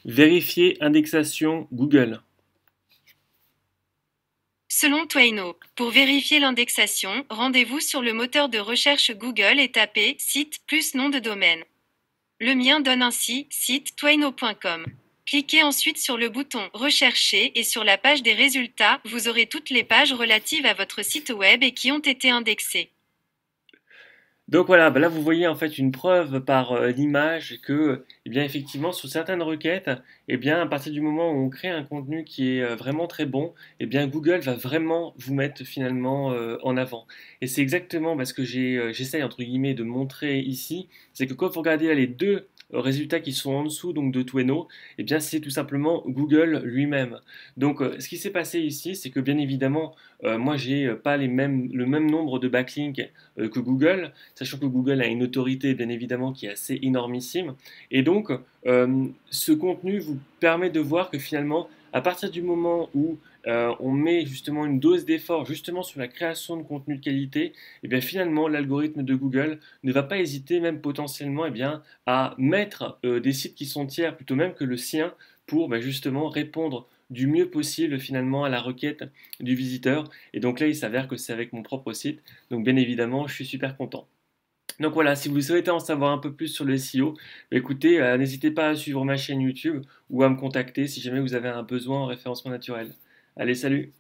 Vérifier indexation Google. Selon Twino, pour vérifier l'indexation, rendez-vous sur le moteur de recherche Google et tapez site plus nom de domaine. Le mien donne ainsi site twino.com. Cliquez ensuite sur le bouton Rechercher et sur la page des résultats, vous aurez toutes les pages relatives à votre site web et qui ont été indexées. Donc voilà, là vous voyez en fait une preuve par l'image que, eh bien effectivement, sur certaines requêtes, eh bien à partir du moment où on crée un contenu qui est vraiment très bon, eh bien Google va vraiment vous mettre finalement en avant. Et c'est exactement parce que j'essaye entre guillemets de montrer ici, c'est que quand vous regardez là, les deux résultats qui sont en dessous donc de Tweno, eh bien c'est tout simplement Google lui-même. Donc ce qui s'est passé ici, c'est que bien évidemment, moi j'ai pas le même nombre de backlinks que Google, sachant que Google a une autorité bien évidemment qui est assez énormissime. Et donc, ce contenu vous permet de voir que finalement, à partir du moment où on met justement une dose d'effort justement sur la création de contenu de qualité, et bien finalement l'algorithme de Google ne va pas hésiter même potentiellement à mettre des sites qui sont tiers plutôt même que le sien pour justement répondre du mieux possible finalement à la requête du visiteur. Et donc là, il s'avère que c'est avec mon propre site. Donc bien évidemment, je suis super content. Donc voilà, si vous souhaitez en savoir un peu plus sur le SEO, écoutez, n'hésitez pas à suivre ma chaîne YouTube ou à me contacter si jamais vous avez un besoin en référencement naturel. Allez, salut!